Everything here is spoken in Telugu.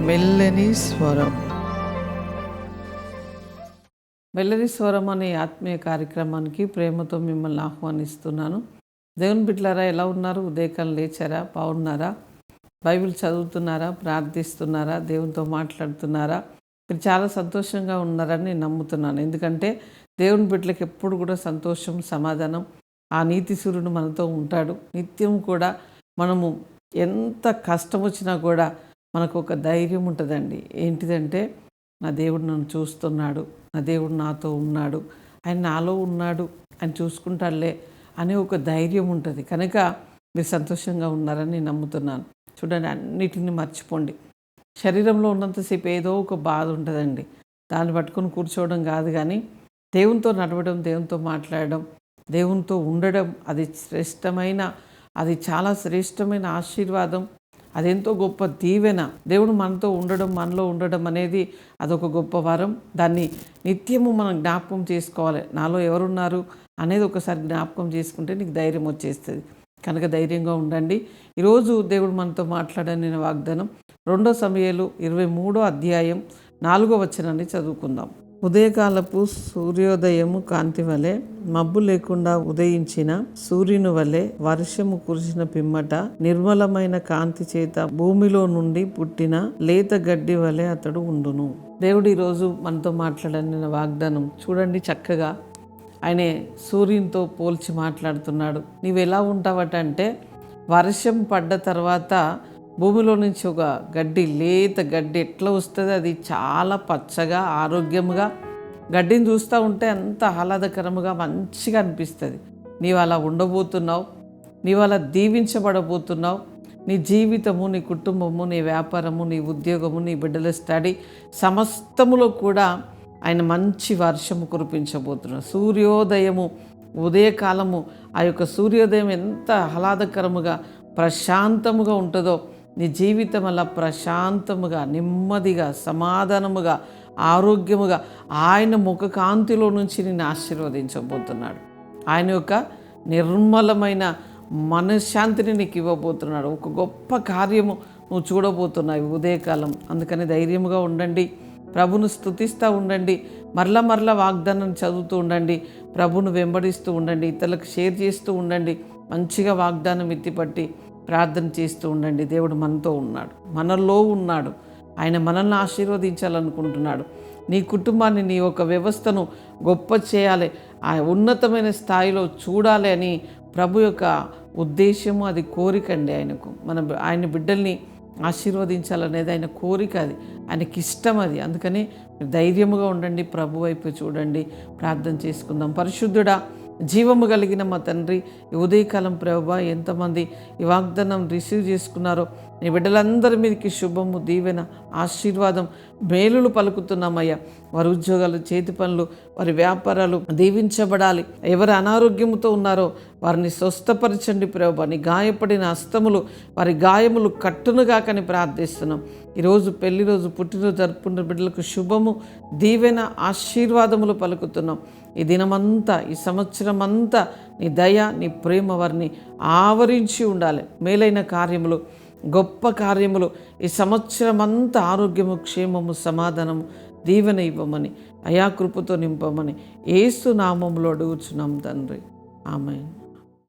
మెల్లని స్వరం. మెల్లని స్వరం అనే ఆత్మీయ కార్యక్రమానికి ప్రేమతో మిమ్మల్ని ఆహ్వానిస్తున్నాను. దేవుని బిడ్డలారా, ఎలా ఉన్నారు? ఉదయకాలం లేచారా? బాగున్నారా? బైబిల్ చదువుతున్నారా? ప్రార్థిస్తున్నారా? దేవునితో మాట్లాడుతున్నారా? మీరు చాలా సంతోషంగా ఉన్నారని నేను నమ్ముతున్నాను. ఎందుకంటే దేవుని బిడ్డలకు ఎప్పుడు కూడా సంతోషం, సమాధానం, ఆ నీతి సూర్యుడు మనతో ఉంటాడు. నిత్యం కూడా మనము ఎంత కష్టం వచ్చినా కూడా మనకు ఒక ధైర్యం ఉంటుందండి. ఏంటిదంటే, నా దేవుడు నన్ను చూస్తున్నాడు, నా దేవుడు నాతో ఉన్నాడు, ఆయన నాలో ఉన్నాడు, ఆయన చూసుకుంటాడులే అనే ఒక ధైర్యం ఉంటుంది. కనుక మీరు సంతోషంగా ఉన్నారని నేను నమ్ముతున్నాను. చూడండి, అన్నిటిని మర్చిపోండి. శరీరంలో ఉన్నంతసేపు ఏదో ఒక బాధ ఉంటుందండి. దాన్ని పట్టుకొని కూర్చోవడం కాదు, కానీ దేవునితో నడవడం, దేవునితో మాట్లాడడం, దేవునితో ఉండడం, అది చాలా శ్రేష్టమైన ఆశీర్వాదం. అదెంతో గొప్ప దీవెన. దేవుడు మనతో ఉండడం, మనలో ఉండడం అనేది అదొక గొప్ప వరం. దాన్ని నిత్యము మనం జ్ఞాపకం చేసుకోవాలి. నాలో ఎవరున్నారు అనేది ఒకసారి జ్ఞాపకం చేసుకుంటే నీకు ధైర్యం వచ్చేస్తుంది. కనుక ధైర్యంగా ఉండండి. ఈరోజు దేవుడు మనతో మాట్లాడని వాగ్దానం 2 సమూయేలు 23వ అధ్యాయం 4వ వచనాన్ని చదువుకుందాం. ఉదయకాలపు సూర్యోదయము కాంతి వలె, మబ్బు లేకుండా ఉదయించిన సూర్యుని వలె, వర్షము కురిసిన పిమ్మట నిర్మలమైన కాంతి చేత భూమిలో నుండి పుట్టిన లేత గడ్డి వలె అతడు ఉండును. దేవుడు ఈరోజు మనతో మాట్లాడని వాగ్దానం చూడండి. చక్కగా ఆయనే సూర్యునితో పోల్చి మాట్లాడుతున్నాడు. నీవు ఎలా ఉంటావట అంటే, వర్షం పడ్డ తర్వాత భూమిలో నుంచి ఒక గడ్డి, లేత గడ్డి ఎట్లా వస్తుంది, అది చాలా పచ్చగా ఆరోగ్యంగా, గడ్డిని చూస్తూ ఉంటే అంత ఆహ్లాదకరముగా మంచిగా అనిపిస్తుంది. నీవు అలా ఉండబోతున్నావు, నీవు అలా దీవించబడబోతున్నావు. నీ జీవితము, నీ కుటుంబము, నీ వ్యాపారము, నీ ఉద్యోగము, నీ బిడ్డల స్టడీ సమస్తములో కూడా ఆయన మంచి వర్షము కురిపించబోతున్నాడు. సూర్యోదయము, ఉదయకాలము, ఆ యొక్క సూర్యోదయం ఎంత ఆహ్లాదకరముగా ప్రశాంతముగా ఉంటుందో, నీ జీవితం అలా ప్రశాంతముగా, నెమ్మదిగా, సమాధానముగా, ఆరోగ్యముగా ఆయన ముఖకాంతిలో నుంచి నిన్ను ఆశీర్వదించబోతున్నాడు. ఆయన యొక్క నిర్మలమైన మనశ్శాంతిని నీకు ఇవ్వబోతున్నాడు. ఒక గొప్ప కార్యము నువ్వు చూడబోతున్నావు ఉదయకాలం. అందుకని ధైర్యముగా ఉండండి, ప్రభును స్తుతిస్తూ ఉండండి, మరలా వాగ్దానం చదువుతూ ఉండండి, ప్రభును వెంబడిస్తూ ఉండండి, ఇతరులకు షేర్ చేస్తూ ఉండండి, మంచిగా వాగ్దానం ఎత్తిపట్టి ప్రార్థన చేస్తూ ఉండండి. దేవుడు మనతో ఉన్నాడు, మనలో ఉన్నాడు. ఆయన మనల్ని ఆశీర్వదించాలనుకుంటున్నాడు. నీ కుటుంబాన్ని, నీ యొక్క వ్యవస్థను గొప్ప చేయాలి, ఆ ఉన్నతమైన స్థాయిలో చూడాలి అని ప్రభు యొక్క ఉద్దేశము, అది కోరికండి. ఆయన బిడ్డల్ని ఆశీర్వదించాలనేది ఆయన కోరిక, అది ఆయనకి ఇష్టం. అది అందుకని ధైర్యముగా ఉండండి, ప్రభు వైపు చూడండి. ప్రార్థన చేసుకుందాం. పరిశుద్ధుడా, జీవము కలిగిన మా తండ్రి, ఈ ఉదయకాలం ప్రభువా, ఎంతమంది ఈ వాగ్దానం రిసీవ్ చేసుకున్నారో నీ బిడ్డలందరి మీదకి శుభము, దీవెన, ఆశీర్వాదం, మేలులు పలుకుతున్నామయ్యా. వారి ఉద్యోగాలు, చేతి పనులు, వారి వ్యాపారాలు దీవించబడాలి. ఎవరు అనారోగ్యముతో ఉన్నారో వారిని స్వస్థపరచండి ప్రభువా. నీ గాయపడిన హస్తములు, వారి గాయములు కట్టునుగాకని ప్రార్థిస్తున్నాం. ఈరోజు పెళ్లి రోజు, పుట్టినరోజు జరుపుకున్న బిడ్డలకు శుభము, దీవెన, ఆశీర్వాదములు పలుకుతున్నాం. ఈ దినమంతా, ఈ సంవత్సరం అంతా నీ దయ, నీ ప్రేమ వారిని ఆవరించి ఉండాలి. మేలైన కార్యములు, గొప్ప కార్యములు, ఈ సంవత్సరం అంతా ఆరోగ్యము, క్షేమము, సమాధానము, దీవెన ఇవ్వమని, అయా కృపతో నింపమని యేసు నామములో అడుగుచున్నాం తండ్రి. ఆమేన్.